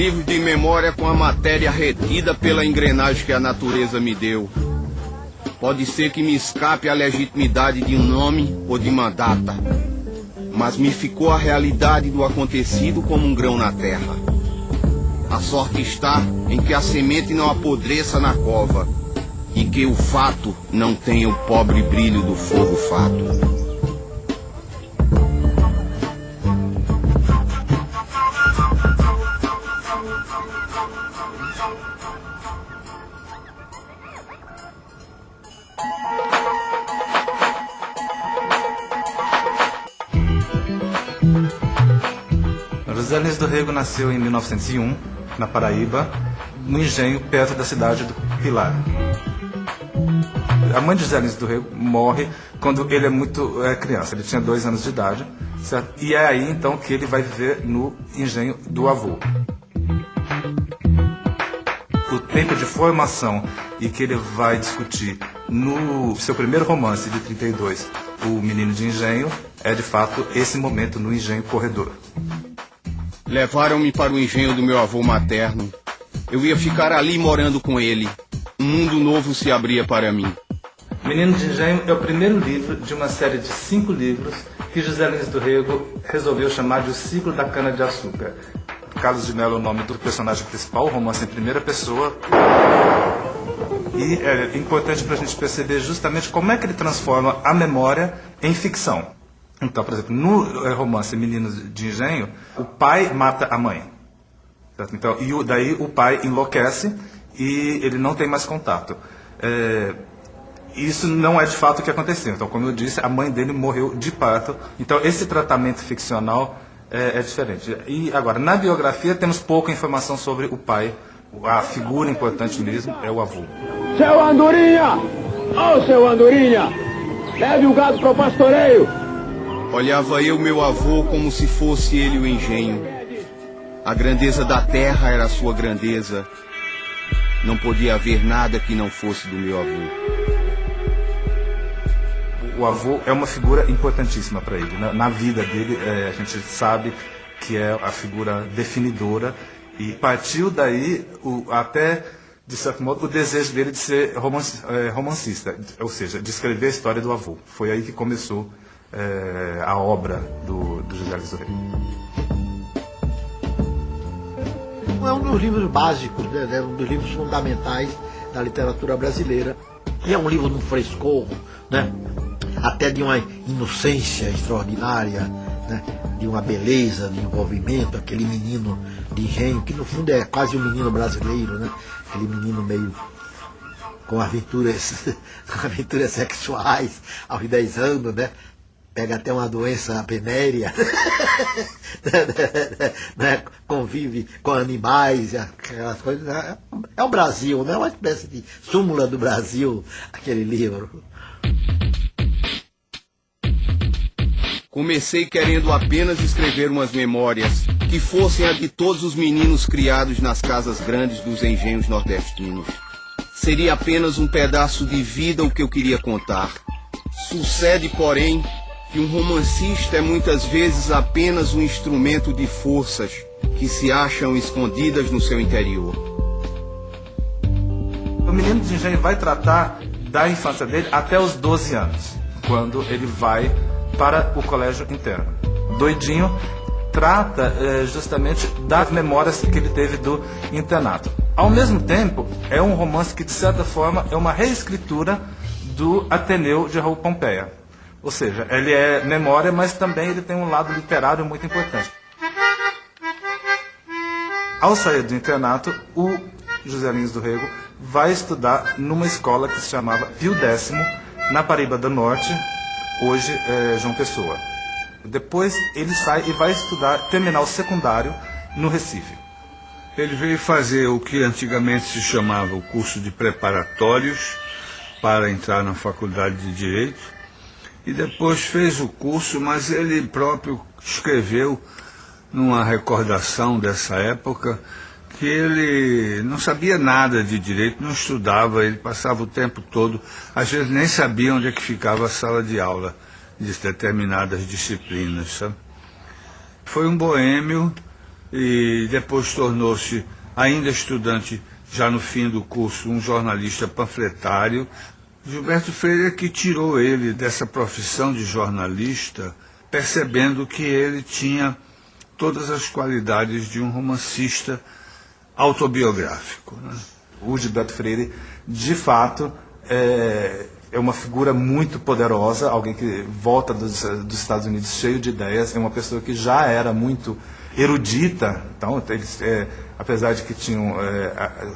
livros de memória com a matéria retida pela engrenagem que a natureza me deu. Pode ser que me escape a legitimidade de um nome ou de uma data, mas me ficou a realidade do acontecido como um grão na terra. A sorte está em que a semente não apodreça na cova e que o fato não tenha o pobre brilho do fogo fato. José Lins do Rego nasceu em 1901, na Paraíba, no engenho perto da cidade do Pilar. A mãe de José Lins do Rego morre quando ele é muito criança, ele tinha 2 anos de idade, certo? E é aí então que ele vai viver no engenho do avô. O tempo de formação e que ele vai discutir no seu primeiro romance de 32, O Menino de Engenho, é de fato esse momento no engenho corredor. Levaram-me para o engenho do meu avô materno. Eu ia ficar ali morando com ele. Um mundo novo se abria para mim. Menino de Engenho é o primeiro livro de uma série de 5 livros que José Lins do Rego resolveu chamar de O Ciclo da Cana-de-Açúcar. Carlos de Mello é o nome do personagem principal, o romance em primeira pessoa. E é importante para a gente perceber justamente como é que ele transforma a memória em ficção. Então, por exemplo, no romance Menino de Engenho, o pai mata a mãe. Certo? Então, daí o pai enlouquece e ele não tem mais contato. Isso não é de fato o que aconteceu. Então, como eu disse, a mãe dele morreu de parto. Então, esse tratamento ficcional é diferente. E agora, na biografia, temos pouca informação sobre o pai. A figura importante mesmo é o avô. Seu Andorinha! Ô, seu Andorinha! Leve o gado para o pastoreio! Olhava eu meu avô como se fosse ele o engenho. A grandeza da terra era a sua grandeza. Não podia haver nada que não fosse do meu avô. O avô é uma figura importantíssima para ele. Na vida dele, a gente sabe que é a figura definidora. E partiu daí, até, de certo modo, o desejo dele de ser romancista. Ou seja, de escrever a história do avô. Foi aí que começou a obra do José Lins do Rego. É um dos livros básicos, né? É um dos livros fundamentais da literatura brasileira. E é um livro de um frescor, né? Até de uma inocência extraordinária, né? De uma beleza, de envolvimento, aquele menino de engenho, que no fundo é quase um menino brasileiro, né? Aquele menino meio com aventuras sexuais aos 10 anos, né? Pega até uma doença venérea, né? Convive com animais, aquelas coisas. É o Brasil, né? Uma espécie de súmula do Brasil, aquele livro. Comecei querendo apenas escrever umas memórias que fossem a de todos os meninos criados nas casas grandes dos engenhos nordestinos. Seria apenas um pedaço de vida o que eu queria contar. Sucede, porém, que um romancista é muitas vezes apenas um instrumento de forças que se acham escondidas no seu interior. O Menino de Engenho vai tratar da infância dele até os 12 anos, quando ele vai para o colégio interno. Doidinho trata justamente das memórias que ele teve do internato. Ao mesmo tempo, é um romance que, de certa forma, é uma reescritura do Ateneu de Raul Pompeia. Ou seja, ele é memória, mas também ele tem um lado literário muito importante. Ao sair do internato, o José Lins do Rego vai estudar numa escola que se chamava Pio X, na Paraíba do Norte, hoje é João Pessoa. Depois ele sai e vai terminar o secundário no Recife. Ele veio fazer o que antigamente se chamava o curso de preparatórios para entrar na faculdade de Direito. E depois fez o curso, mas ele próprio escreveu numa recordação dessa época que ele não sabia nada de direito, não estudava, ele passava o tempo todo, às vezes nem sabia onde é que ficava a sala de aula de determinadas disciplinas, sabe? Foi um boêmio, e depois tornou-se, ainda estudante, já no fim do curso, um jornalista panfletário. Gilberto Freire é que tirou ele dessa profissão de jornalista, percebendo que ele tinha todas as qualidades de um romancista autobiográfico, né? O Gilberto Freire, de fato, é uma figura muito poderosa, alguém que volta dos Estados Unidos cheio de ideias, é uma pessoa que já era muito erudita, então, apesar de que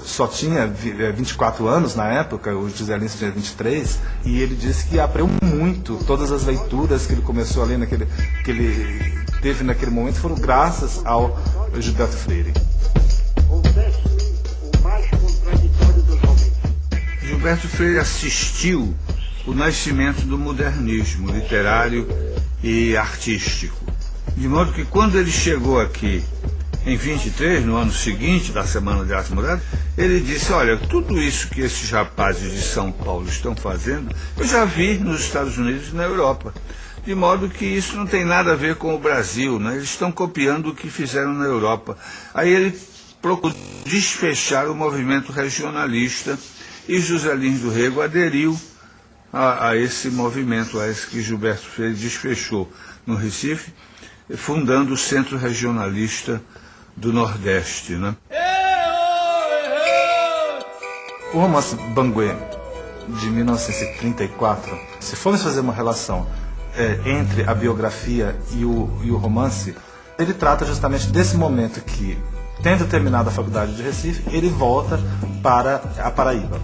só tinha 24 anos na época, o José Lins tinha 23, e ele disse que aprendeu muito, todas as leituras que ele começou a ler, que ele teve naquele momento, foram graças ao Gilberto Freire. Gilberto Freire assistiu o nascimento do modernismo literário e artístico. De modo que quando ele chegou aqui em 23, no ano seguinte da Semana de Arte Moderna, ele disse: olha, tudo isso que esses rapazes de São Paulo estão fazendo, eu já vi nos Estados Unidos e na Europa. De modo que isso não tem nada a ver com o Brasil, né? Eles estão copiando o que fizeram na Europa. Aí ele procurou desfechar o movimento regionalista, e José Lins do Rego aderiu a esse movimento, a esse que Gilberto Freire desfechou no Recife, fundando o Centro Regionalista do Nordeste, né? O romance Banguê, de 1934, se formos fazer uma relação entre a biografia e o romance, ele trata justamente desse momento que, tendo terminado a faculdade de Recife, ele volta para a Paraíba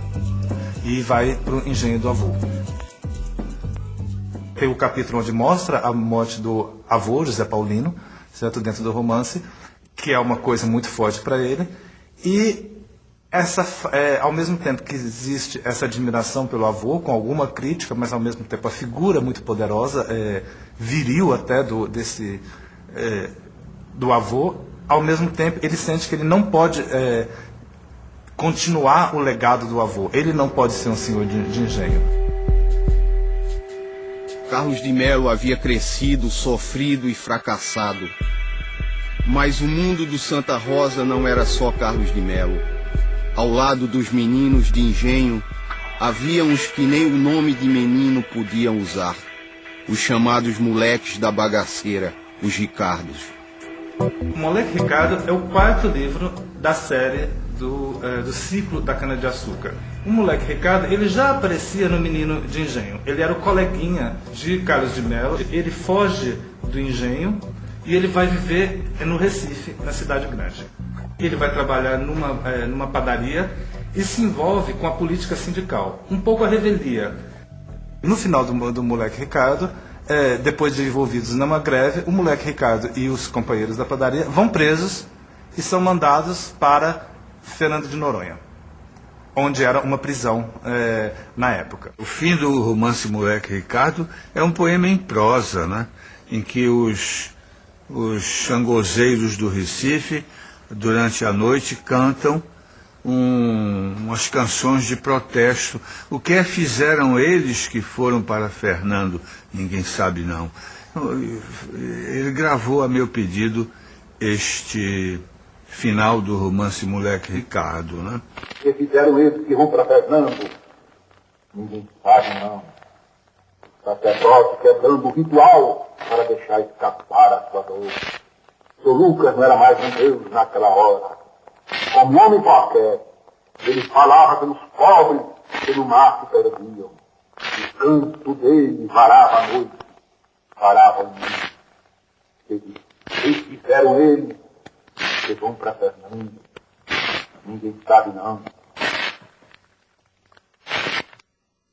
e vai para o engenho do avô. Tem o capítulo onde mostra a morte do avô, José Paulino, certo, dentro do romance, que é uma coisa muito forte para ele, e ao mesmo tempo que existe essa admiração pelo avô, com alguma crítica, mas ao mesmo tempo a figura muito poderosa, viril até do avô, ao mesmo tempo ele sente que ele não pode continuar o legado do avô, ele não pode ser um senhor de engenho. Carlos de Melo havia crescido, sofrido e fracassado. Mas o mundo do Santa Rosa não era só Carlos de Melo. Ao lado dos meninos de engenho, havia uns que nem o nome de menino podiam usar. Os chamados moleques da bagaceira, os Ricardos. O Moleque Ricardo é o quarto livro da série do ciclo da cana-de-açúcar. O Moleque Ricardo, ele já aparecia no Menino de Engenho. Ele era o coleguinha de Carlos de Melo. Ele foge do engenho e ele vai viver no Recife, na cidade grande. Ele vai trabalhar numa padaria e se envolve com a política sindical. Um pouco a revelia. No final do Moleque Ricardo, depois de envolvidos numa greve, o Moleque Ricardo e os companheiros da padaria vão presos e são mandados para Fernando de Noronha, onde era uma prisão na época. O fim do romance Moleque Ricardo é um poema em prosa, né? Em que os xangozeiros do Recife, durante a noite, cantam umas canções de protesto. O que fizeram eles que foram para Fernando? Ninguém sabe, não. Ele gravou a meu pedido este final do romance Moleque Ricardo, né? O que fizeram eles que vão para Fernando? Ninguém sabe, não. O sacerdote quebrando o ritual para deixar escapar a sua dor. Seu Lucas não era mais um Deus naquela hora. Como homem qualquer, ele falava pelos pobres que no mar se perdiam. O canto dele varava a noite, varava o mundo. Eles fizeram ele que vão para Fernando. Ninguém sabe, não.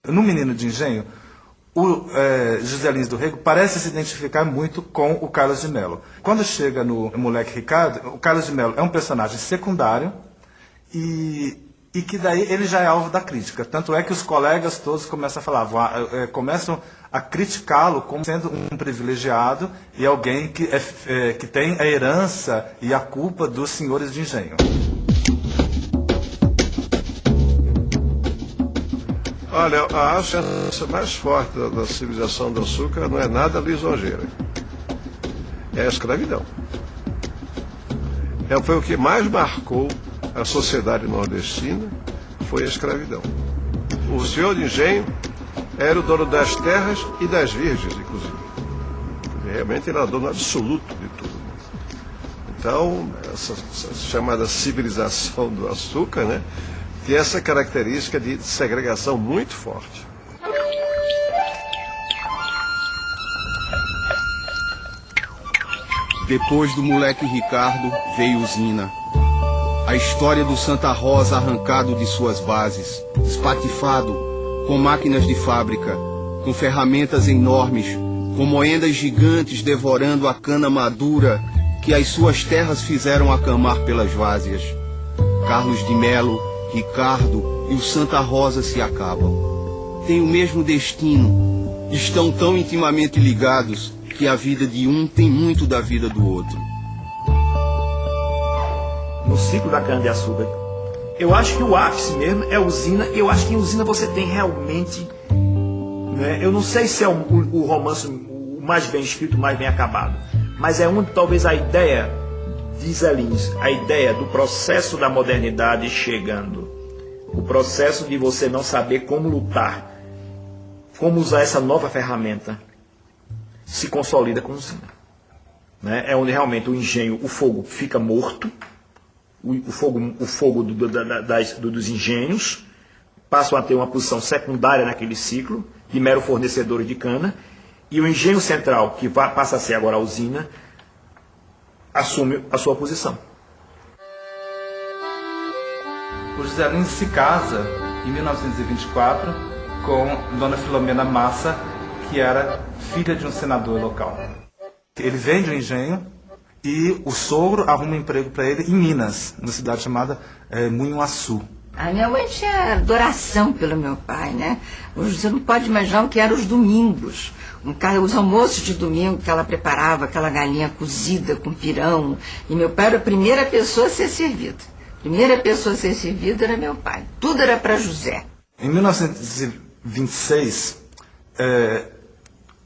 No Menino de Engenho, o José Lins do Rego parece se identificar muito com o Carlos de Melo. Quando chega no Moleque Ricardo, o Carlos de Melo é um personagem secundário e que daí ele já é alvo da crítica. Tanto é que os colegas todos começam a falar, começam a criticá-lo como sendo um privilegiado e alguém que tem a herança e a culpa dos senhores de engenho. Olha, a ascensão mais forte da civilização do açúcar não é nada lisonjeira. É a escravidão. Foi o que mais marcou a sociedade nordestina, foi a escravidão. O senhor de engenho era o dono das terras e das virgens, inclusive. Realmente ele era dono absoluto de tudo. Então, essa chamada civilização do açúcar, né, tem essa característica de segregação muito forte. Depois do moleque Ricardo, veio Zina. A história do Santa Rosa arrancado de suas bases, espatifado, com máquinas de fábrica, com ferramentas enormes, com moendas gigantes devorando a cana madura que as suas terras fizeram acamar pelas várzeas. Carlos de Melo, Ricardo e o Santa Rosa se acabam. Têm o mesmo destino, estão tão intimamente ligados que a vida de um tem muito da vida do outro. No ciclo da cana-de-açúcar, eu acho que o ápice mesmo é usina. Eu acho que em usina você tem realmente, né, eu não sei se é o romance o mais bem escrito, o mais bem acabado, mas é onde talvez a ideia de Zé Lins, a ideia do processo da modernidade chegando, o processo de você não saber como lutar, como usar essa nova ferramenta, se consolida com usina. Né? É onde realmente o engenho, o fogo fica morto, o fogo dos engenhos passam a ter uma posição secundária naquele ciclo, de mero fornecedor de cana, e o engenho central, que passa a ser agora a usina, assume a sua posição. O José Lins se casa em 1924 com Dona Filomena Massa, que era filha de um senador local. Ele vende o engenho e o sogro arruma um emprego para ele em Minas, numa cidade chamada Munhuaçu. A minha mãe tinha adoração pelo meu pai, né? Você não pode imaginar o que eram os domingos. Os almoços de domingo que ela preparava, aquela galinha cozida com pirão. E meu pai era a primeira pessoa a ser servida. A primeira pessoa a ser servida era meu pai. Tudo era para José. Em 1926,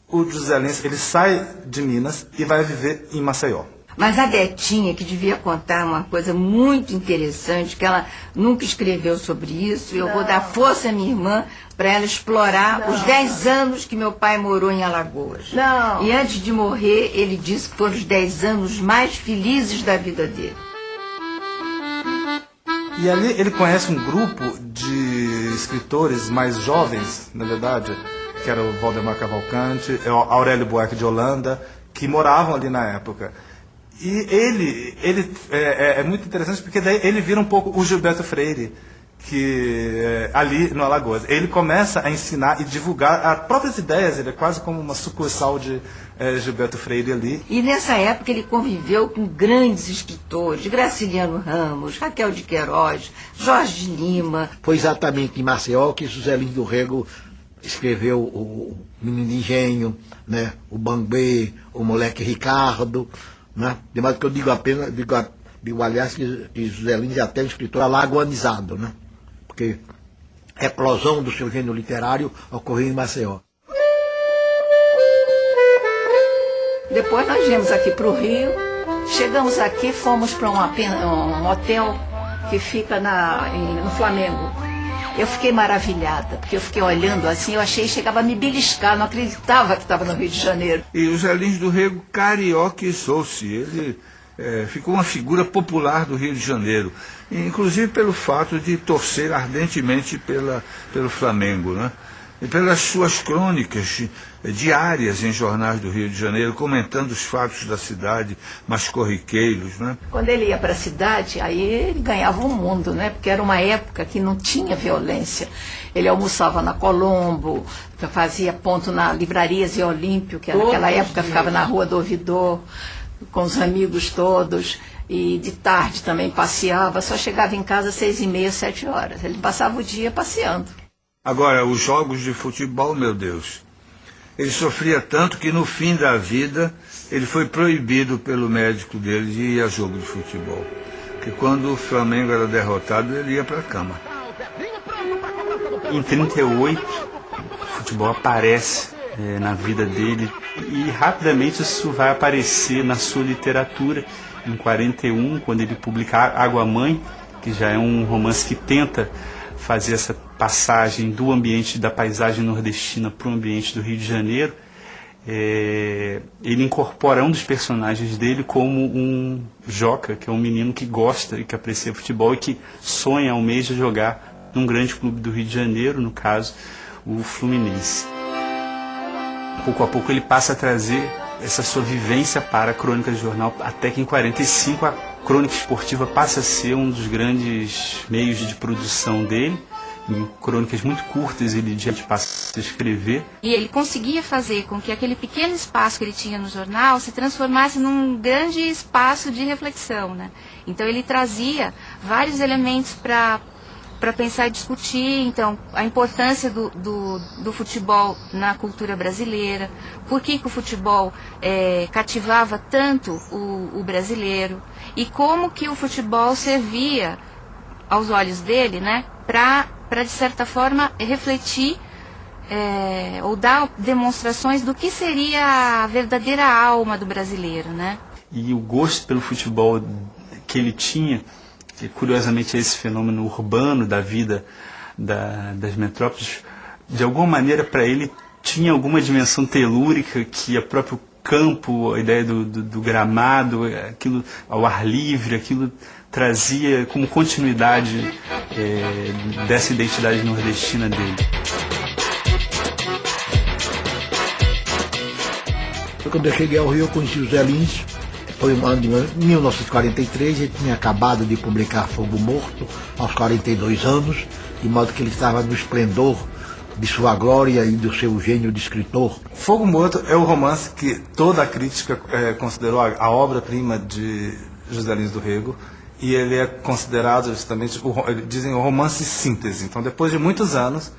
o José Lins, ele sai de Minas e vai viver em Maceió. Mas a Betinha, que devia contar uma coisa muito interessante, que ela nunca escreveu sobre isso, eu vou dar força à minha irmã para ela explorar os 10 anos que meu pai morou em Alagoas. Não. E antes de morrer, ele disse que foram os 10 anos mais felizes da vida dele. E ali ele conhece um grupo de escritores mais jovens, na verdade, que era o Valdemar Cavalcante, Aurélio Buarque de Holanda, que moravam ali na época. E ele é muito interessante porque daí ele vira um pouco o Gilberto Freire, que ali no Alagoas. Ele começa a ensinar e divulgar as próprias ideias, ele é quase como uma sucursal de Gilberto Freire ali. E nessa época ele conviveu com grandes escritores, Graciliano Ramos, Raquel de Queiroz, Jorge de Lima. Foi exatamente em Maceió que José Lins do Rego escreveu o Menino de Engenho, né, o Bambê, o Moleque Ricardo. Né? De modo que eu digo apenas, aliás, que José Lins é até um escritor alagoanizado, né? Porque a eclosão do seu gênero literário ocorreu em Maceió. Depois nós viemos aqui para o Rio, chegamos aqui, fomos para um hotel que fica no Flamengo. Eu fiquei maravilhada, porque eu fiquei olhando assim, eu achei que chegava a me beliscar, não acreditava que estava no Rio de Janeiro. E o Zé Lins do Rego carioquizou-se, ele ficou uma figura popular do Rio de Janeiro, inclusive pelo fato de torcer ardentemente pelo Flamengo, né? E pelas suas crônicas diárias em jornais do Rio de Janeiro, comentando os fatos da cidade, mais corriqueiros, né? Quando ele ia para a cidade, aí ele ganhava o mundo, né? Porque era uma época que não tinha violência. Ele almoçava na Colombo, fazia ponto na Livraria Zé Olímpio, que naquela época ficava na Rua do Ouvidor, com os amigos todos. E de tarde também passeava, só chegava em casa às 6h30, 7 horas. Ele passava o dia passeando. Agora, os jogos de futebol, meu Deus, ele sofria tanto que no fim da vida ele foi proibido pelo médico dele de ir a jogo de futebol. Porque quando o Flamengo era derrotado, ele ia para a cama. Em 1938, o futebol aparece na vida dele e rapidamente isso vai aparecer na sua literatura. em 41, quando ele publica Água Mãe, que já é um romance que tenta fazer essa passagem do ambiente da paisagem nordestina para o ambiente do Rio de Janeiro. Ele incorpora um dos personagens dele como um Joca, que é um menino que gosta e que aprecia futebol e que sonha, almeja jogar num grande clube do Rio de Janeiro, no caso, o Fluminense. Pouco a pouco ele passa a trazer essa sua vivência para a crônica de jornal, até que em 45 a crônica esportiva passa a ser um dos grandes meios de produção dele. Em crônicas muito curtas ele já passa a escrever. E ele conseguia fazer com que aquele pequeno espaço que ele tinha no jornal se transformasse num grande espaço de reflexão, né? Então ele trazia vários elementos para pensar e discutir, então, a importância do futebol na cultura brasileira, por que o futebol cativava tanto o brasileiro, e como que o futebol servia, aos olhos dele, né, para de certa forma, refletir ou dar demonstrações do que seria a verdadeira alma do brasileiro, né? E o gosto pelo futebol que ele tinha, que curiosamente é esse fenômeno urbano da vida das metrópoles, de alguma maneira para ele tinha alguma dimensão telúrica que o próprio campo, a ideia do gramado, aquilo ao ar livre, aquilo trazia como continuidade dessa identidade nordestina dele. Quando eu cheguei ao Rio, eu conheci o Zé Lins. Foi um ano de 1943, ele tinha acabado de publicar Fogo Morto, aos 42 anos, de modo que ele estava no esplendor de sua glória e do seu gênio de escritor. Fogo Morto é o romance que toda a crítica considerou a obra-prima de José Lins do Rego, e ele é considerado justamente, dizem, o romance síntese. Então, depois de muitos anos,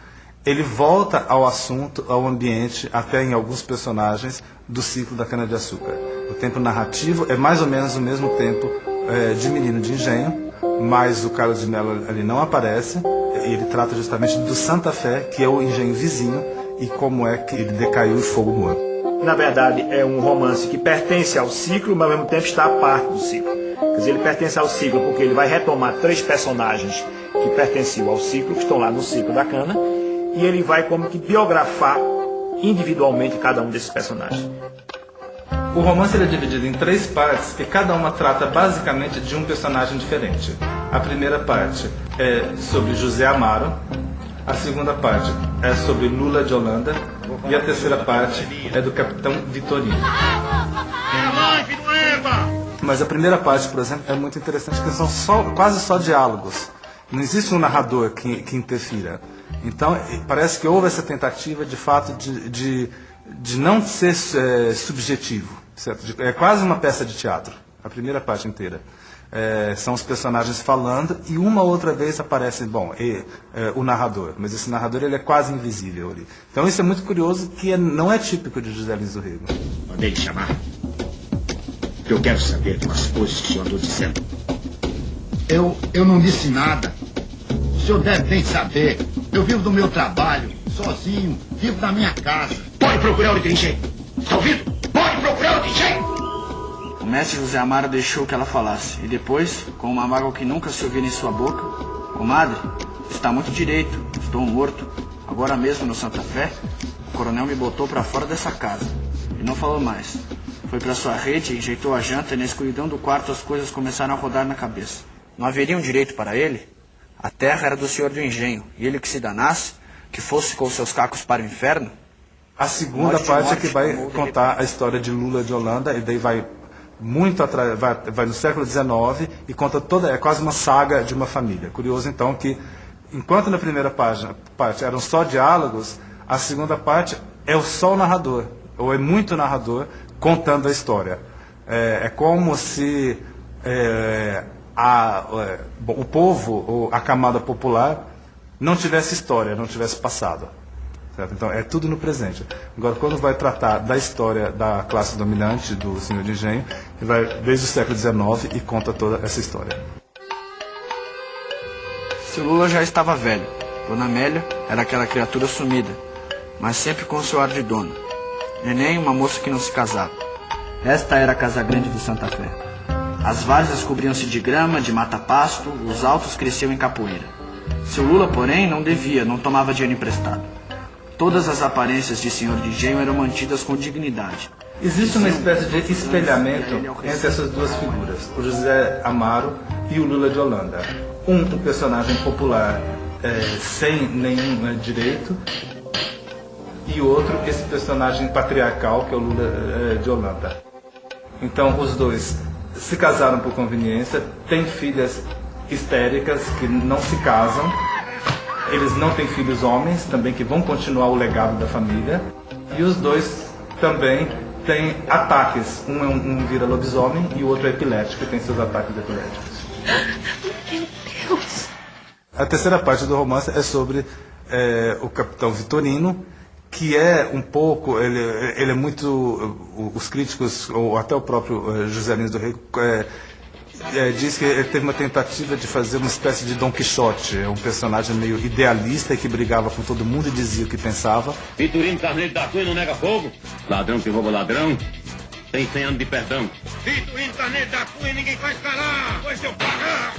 ele volta ao assunto, ao ambiente, até em alguns personagens, do ciclo da cana-de-açúcar. O tempo narrativo é mais ou menos o mesmo tempo de Menino de Engenho, mas o Carlos de Mello ali não aparece, e ele trata justamente do Santa Fé, que é o engenho vizinho, e como é que ele decaiu o Fogo Morto. Na verdade, é um romance que pertence ao ciclo, mas ao mesmo tempo está à parte do ciclo. Quer dizer, ele pertence ao ciclo porque ele vai retomar 3 personagens que pertenciam ao ciclo, que estão lá no ciclo da cana, e ele vai como que biografar individualmente cada um desses personagens. O romance ele é dividido em 3 partes e cada uma trata basicamente de um personagem diferente. A primeira parte é sobre José Amaro, a segunda parte é sobre Lula de Holanda e a terceira parte é do Capitão Vitorino. Mas a primeira parte, por exemplo, é muito interessante porque são quase só diálogos. Não existe um narrador que interfira. Então, parece que houve essa tentativa, de fato, de não ser subjetivo. Certo? É quase uma peça de teatro, a primeira parte inteira. São os personagens falando e uma outra vez aparece, o narrador. Mas esse narrador ele é quase invisível ali. Então isso é muito curioso, que não é típico de José Lins do Rego. Mandei lhe chamar. Eu quero saber de umas coisas que o senhor andou dizendo. Eu não disse nada. O senhor deve bem saber. Eu vivo do meu trabalho, sozinho, vivo da minha casa. Pode procurar o dirigente. Está ouvindo? Pode procurar o dirigente. O mestre José Amaro deixou que ela falasse. E depois, com uma mágoa que nunca se ouvira em sua boca: comadre, está muito direito. Estou morto. Agora mesmo no Santa Fé, o coronel me botou para fora dessa casa. E não falou mais. Foi para sua rede, enjeitou a janta e na escuridão do quarto as coisas começaram a rodar na cabeça. Não haveria um direito para ele? A terra era do senhor do engenho, e ele que se danasse, que fosse com seus cacos para o inferno? A segunda parte é que vai contar a história de Lula de Holanda, e daí vai muito atrás, vai no século XIX e conta é quase uma saga de uma família. Curioso então que, enquanto na primeira parte eram só diálogos, a segunda parte é só o narrador, ou é muito narrador, contando a história. É como se o povo, ou a camada popular, não tivesse história, não tivesse passado. Certo? Então, é tudo no presente. Agora, quando vai tratar da história da classe dominante, do senhor de engenho, ele vai desde o século XIX e conta toda essa história. Seu Lula já estava velho. Dona Amélia era aquela criatura sumida, mas sempre com seu ar de dona. Neném, uma moça que não se casava. Esta era a Casa Grande do Santa Fé. As várzeas cobriam-se de grama, de mata-pasto, os altos cresciam em capoeira. Seu Lula, porém, não devia, não tomava dinheiro emprestado. Todas as aparências de senhor de engenho eram mantidas com dignidade. Existe uma espécie de espelhamento entre essas duas figuras, o José Amaro e o Lula de Holanda. Um personagem popular sem nenhum direito, e outro, esse personagem patriarcal, que é o Lula de Holanda. Então, os dois se casaram por conveniência, têm filhas histéricas que não se casam, eles não têm filhos homens, também que vão continuar o legado da família, e os dois também têm ataques. Um vira lobisomem e o outro é epilético, e tem seus ataques epiléticos. Meu Deus! A terceira parte do romance é sobre o capitão Vitorino, que é um pouco, ele é muito, os críticos, ou até o próprio José Lins do Rego, diz que ele teve uma tentativa de fazer uma espécie de Dom Quixote, um personagem meio idealista que brigava com todo mundo e dizia o que pensava. Vitorino Carneiro da Cunha não nega fogo, ladrão que rouba ladrão, tem 100 anos de perdão. Vitorino Carneiro da Cunha ninguém faz calar, pois eu pagar.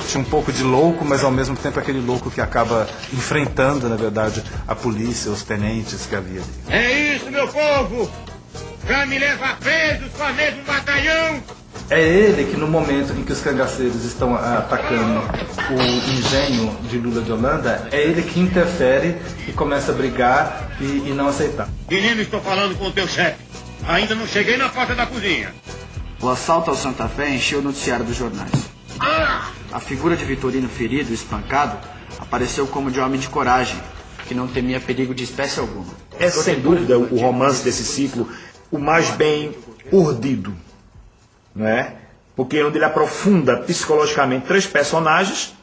Tinha um pouco de louco, mas ao mesmo tempo aquele louco que acaba enfrentando, na verdade, a polícia, os tenentes que havia. É isso, meu povo! Já me leva preso com a mesmo batalhão! É ele que, no momento em que os cangaceiros estão atacando o engenho de Lula de Holanda, é ele que interfere e começa a brigar e não aceitar. Menino, estou falando com o teu chefe. Ainda não cheguei na porta da cozinha. O assalto ao Santa Fé encheu o noticiário dos jornais. A figura de Vitorino ferido e espancado apareceu como de homem de coragem, que não temia perigo de espécie alguma. É sem dúvida o romance desse ciclo o mais bem urdido, não é? Porque é onde ele aprofunda psicologicamente 3 personagens,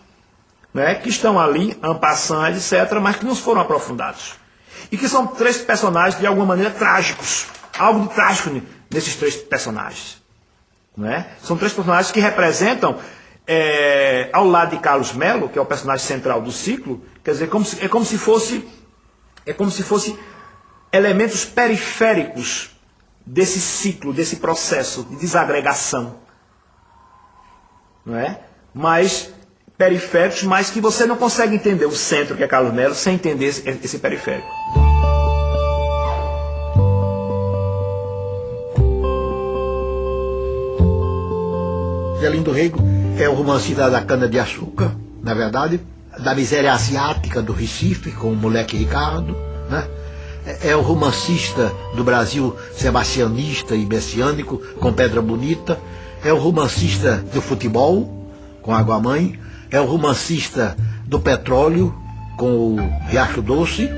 não é? Que estão ali, en passant, etc., mas que não foram aprofundados. E que são 3 personagens, de alguma maneira, trágicos. Algo de trágico nesses 3 personagens. Não é? São 3 personagens que representam, ao lado de Carlos Melo, que é o personagem central do ciclo, quer dizer, é como se fosse elementos periféricos desse ciclo, desse processo de desagregação. Não é? Mas periféricos, mas que você não consegue entender o centro, que é Carlos Melo, sem entender esse periférico. José Lins do Rego é o romancista da cana-de-açúcar, na verdade, da miséria asiática do Recife, com o moleque Ricardo, né? É o romancista do Brasil sebastianista e messiânico, com Pedra Bonita. É o romancista do futebol, com Água Mãe. É o romancista do petróleo, com o Riacho Doce.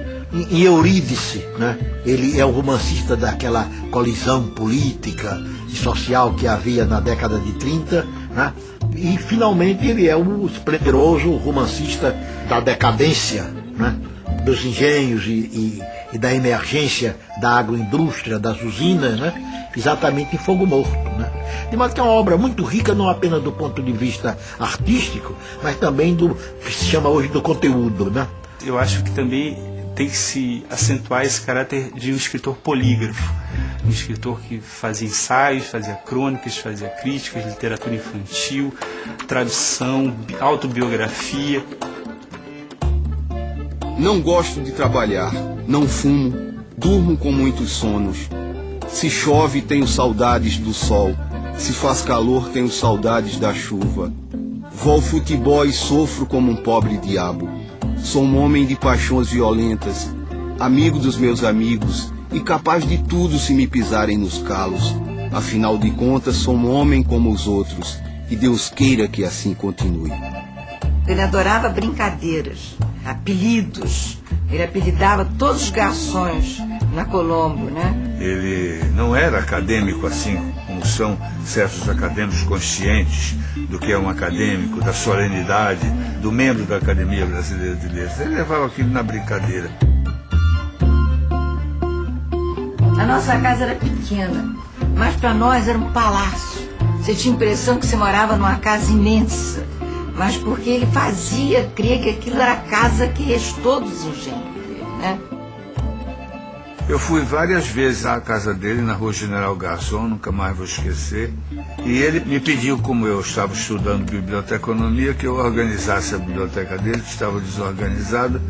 E Eurídice, né? Ele é o romancista daquela colisão política e social que havia na década de 30, né? E finalmente ele é o esplendoroso romancista da decadência, né? Dos engenhos e da emergência da agroindústria, das usinas, né? Exatamente em Fogo Morto, né? De modo que é uma obra muito rica, não apenas do ponto de vista artístico, mas também do que se chama hoje do conteúdo, né? Eu acho que também tem que se acentuar esse caráter de um escritor polígrafo, um escritor que fazia ensaios, fazia crônicas, fazia críticas, literatura infantil, tradução, autobiografia. Não gosto de trabalhar, não fumo, durmo com muitos sonos. Se chove, tenho saudades do sol, se faz calor, tenho saudades da chuva. Vou ao futebol e sofro como um pobre diabo. Sou um homem de paixões violentas, amigo dos meus amigos e capaz de tudo se me pisarem nos calos. Afinal de contas, sou um homem como os outros e Deus queira que assim continue. Ele adorava brincadeiras, apelidos. Ele apelidava todos os garçons na Colombo, né? Ele não era acadêmico assim, como são certos acadêmicos conscientes do que é um acadêmico, da solenidade, do membro da Academia Brasileira de Letras. Ele levava aquilo na brincadeira. A nossa casa era pequena, mas para nós era um palácio. Você tinha a impressão que você morava numa casa imensa, mas porque ele cria que aquilo era a casa que restou dos engenhos dele, né? Eu fui várias vezes à casa dele, na Rua General Garçom, nunca mais vou esquecer. E ele me pediu, como eu estava estudando biblioteconomia, que eu organizasse a biblioteca dele, que estava desorganizada.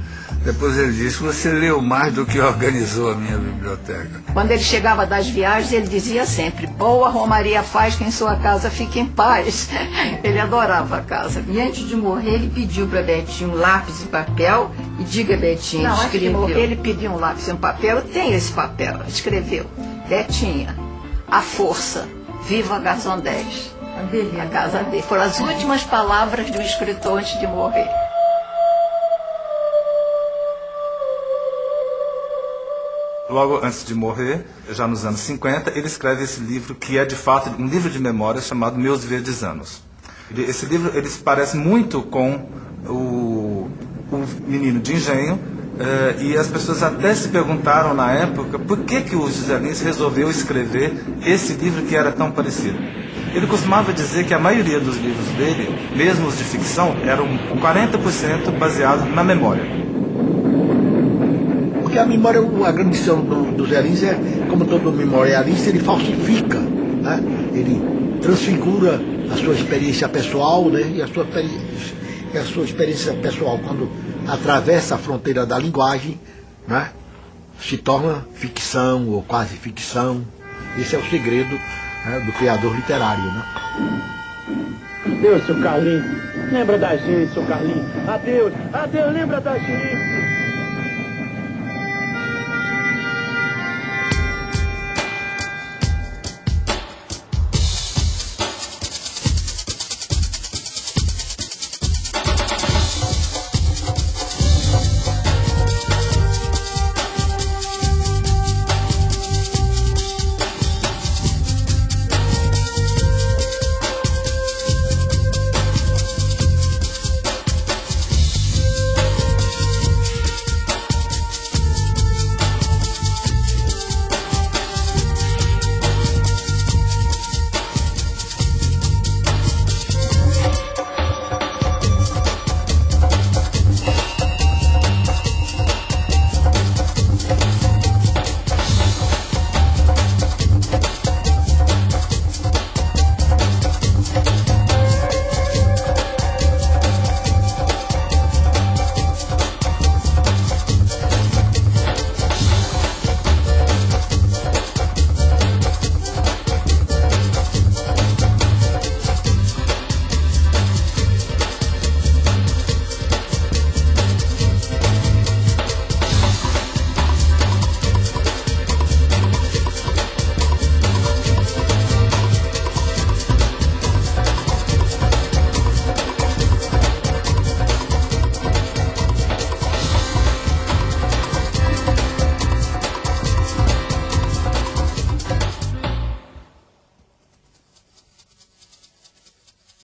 Depois ele disse: você leu mais do que organizou a minha biblioteca. Quando ele chegava das viagens, ele dizia sempre: boa romaria faz que em sua casa fique em paz. Ele adorava a casa. E antes de morrer, ele pediu para Betinho um lápis e papel. E diga, Betinha, não, escreveu. Antes de morrer, ele pediu um lápis e um papel. Eu tenho esse papel. Escreveu: Betinha, a força, viva a Garzon 10. A casa dele. Foram as últimas palavras do escritor antes de morrer. Logo antes de morrer, já nos anos 50, ele escreve esse livro, que é de fato um livro de memórias chamado Meus Verdes Anos. Esse livro ele se parece muito com o Menino de Engenho, e as pessoas até se perguntaram na época por que o José Lins resolveu escrever esse livro que era tão parecido. Ele costumava dizer que a maioria dos livros dele, mesmo os de ficção, eram 40% baseados na memória. Porque a memória, a grande missão do Zé Lins é, como todo memorialista, ele falsifica, né? Ele transfigura a sua experiência pessoal, né? E a sua experiência pessoal, quando atravessa a fronteira da linguagem, né? Se torna ficção ou quase ficção. Esse é o segredo, né, do criador literário, né? Adeus, seu Carlinhos. Lembra da gente, seu Carlinhos. Adeus, adeus, lembra da gente.